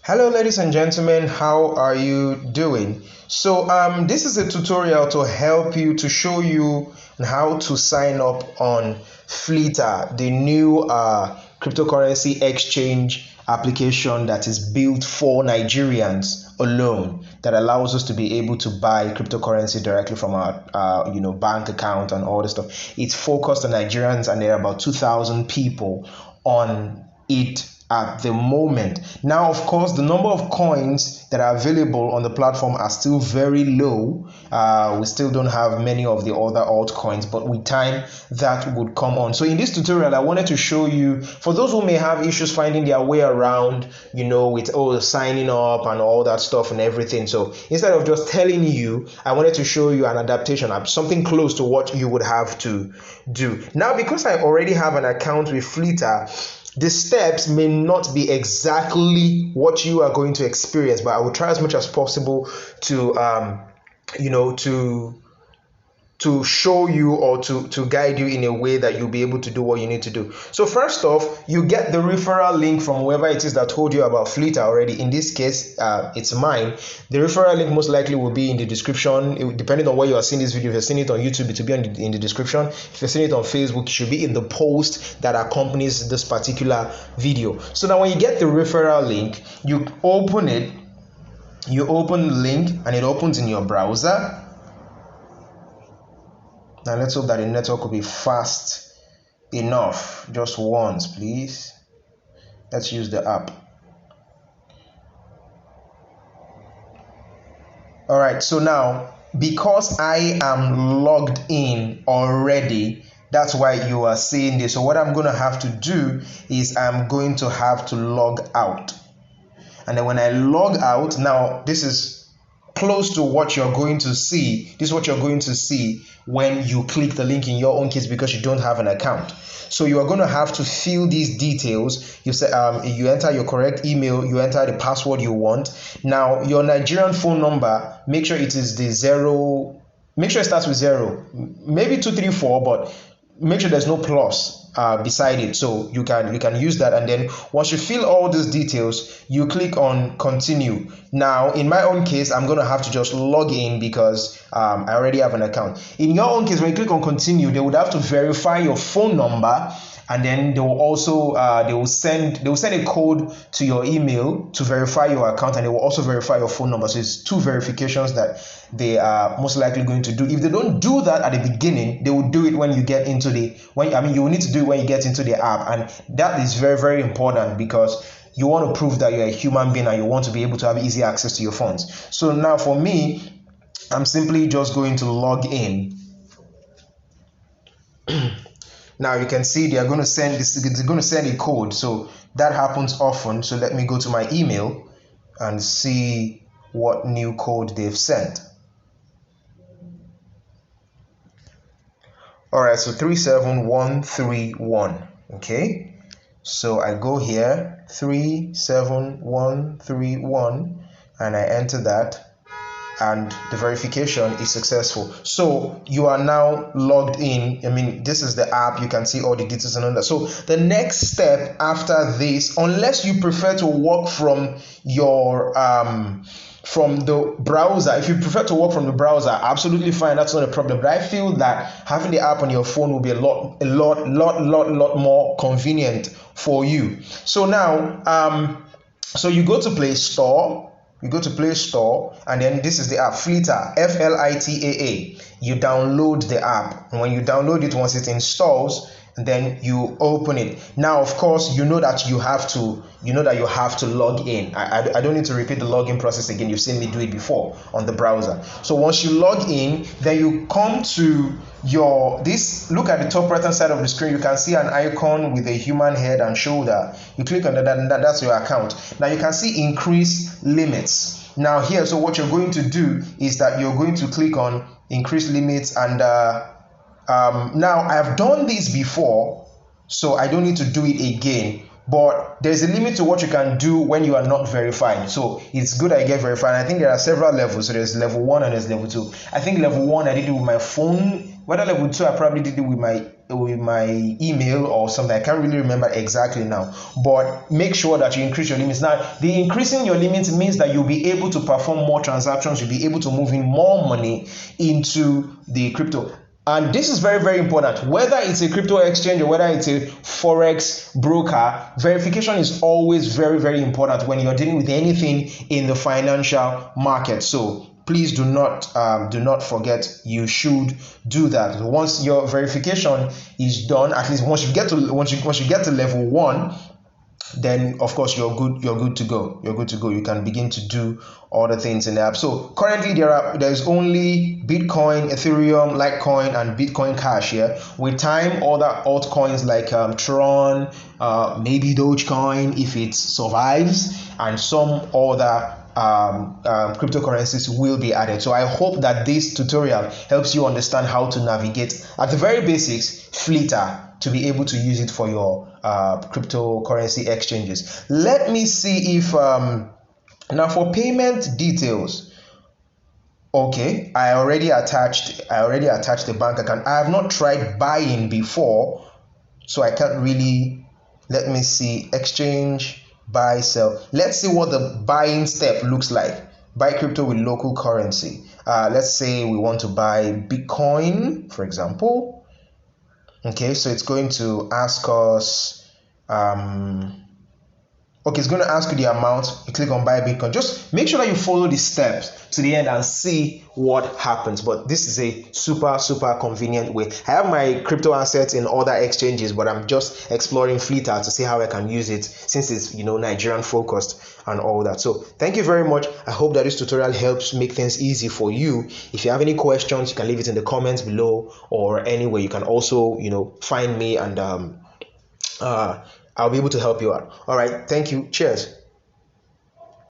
Hello ladies and gentlemen, how are you doing? This is a tutorial to help you to show you how to sign up on Flitaa, the new cryptocurrency exchange application that is built for Nigerians alone, that allows us to be able to buy cryptocurrency directly from our bank account and all this stuff. It's focused on Nigerians, and there are about 2,000 people on it at the moment. Now, of course, the number of coins that are available on the platform are still very low. We still don't have many of the other altcoins, but with time that would come on. So in this tutorial, I wanted to show you, for those who may have issues finding their way around, with signing up and all that stuff and everything. So instead of just telling you, I wanted to show you an adaptation app, something close to what you would have to do. Now, because I already have an account with Flitaa, the steps may not be exactly what you are going to experience, but I will try as much as possible to show you or to guide you in a way that you'll be able to do what you need to do. So first off, you get the referral link from whoever it is that told you about Flitaa already. In this case, it's mine. The referral link most likely will be in the description. Depending on where you are seeing this video, if you're seeing it on YouTube, it will be in the description. If you're seeing it on Facebook, it should be in the post that accompanies this particular video. So now when you get the referral link, you open it, you open the link, and it opens in your browser. Now let's hope that the network will be fast enough. Just once, please. Let's use the app. All right, so now, because I am logged in already, that's why you are seeing this. So what I'm going to have to do is I'm going to have to log out. And then when I log out, now this is close to what you're going to see. This is what you're going to see when you click the link in your own case, because you don't have an account. So you are going to have to fill these details. You say you enter your correct email, you enter the password you want. Now your Nigerian phone number, make sure it is the 0, make sure it starts with 0, maybe 234, but make sure there's no plus beside it, so you can use that. And then once you fill all these details, you click on continue. Now in my own case, I'm going to have to just log in because I already have an account. In your own case, when you click on continue, they would have to verify your phone number, and then they will also they will send a code to your email to verify your account, and they will also verify your phone number. So it's 2 verifications that they are most likely going to do. If they don't do that at the beginning, they will do it when you get into the you will need to do it when you get into the app, and that is very, very important because you want to prove that you're a human being and you want to be able to have easy access to your funds. So now for me, I'm simply just going to log in. Now you can see they are going to send this. They're going to send a code, so that happens often. So let me go to my email and see what new code they've sent. All right, so 37131. Okay, so I go here, 37131, and I enter that, and the verification is successful. So you are now logged in. This is the app. You can see all the details and all that. So the next step after this, unless you prefer to work from your from the browser, if you prefer to work from the browser, absolutely fine, that's not a problem. But I feel that having the app on your phone will be a lot more convenient for you. So now so you go to Play Store. You go to Play Store, and then this is the app, Flitaa, Flitaa. You download the app, and when you download it, once it installs, then you open it. Now, of course, you know that you have to log in. I don't need to repeat the login process again. You've seen me do it before on the browser. So once you log in, then you come to look at the top right hand side of the screen. You can see an icon with a human head and shoulder. You click on that, and that's your account. Now you can see increase limits. Now here, so what you're going to do is that you're going to click on increase limits, and now I have done this before, so I don't need to do it again. But there's a limit to what you can do when you are not verified. So it's good I get verified. I think there are several levels. So there's level 1 and there's level 2. I think level 1 I did it with my phone. Whether level 2 I probably did it with my email or something. I can't really remember exactly now, but make sure that you increase your limits. Now, the increasing your limits means that you'll be able to perform more transactions, you'll be able to move in more money into the crypto. And this is very, very important. Whether it's a crypto exchange or whether it's a forex broker, verification is always very, very important when you're dealing with anything in the financial market. So please do not forget, you should do that. Once your verification is done, at least once you get to level 1, then of course you're good to go. You can begin to do all the things in the app. So currently there's only Bitcoin, Ethereum, Litecoin, and Bitcoin Cash here. With time, other altcoins like Tron, maybe Dogecoin if it survives, and some other cryptocurrencies will be added. So I hope that this tutorial helps you understand how to navigate at the very basics Flitaa, to be able to use it for your cryptocurrency exchanges. Let me see if now for payment details. Okay, I already attached the bank account. I have not tried buying before, so I can't really. Let me see, exchange, buy, sell. Let's see what the buying step looks like. Buy crypto with local currency. Let's say we want to buy Bitcoin, for example. Okay, so it's going to ask us, it's going to ask you the amount. You click on buy Bitcoin. Just make sure that you follow the steps to the end and see what happens. But this is a super, super convenient way. I have my crypto assets in other exchanges, but I'm just exploring Flitaa to see how I can use it, since it's, Nigerian focused and all that. So thank you very much. I hope that this tutorial helps make things easy for you. If you have any questions, you can leave it in the comments below, or anywhere. You can also, find me, and I'll be able to help you out. All right. Thank you. Cheers.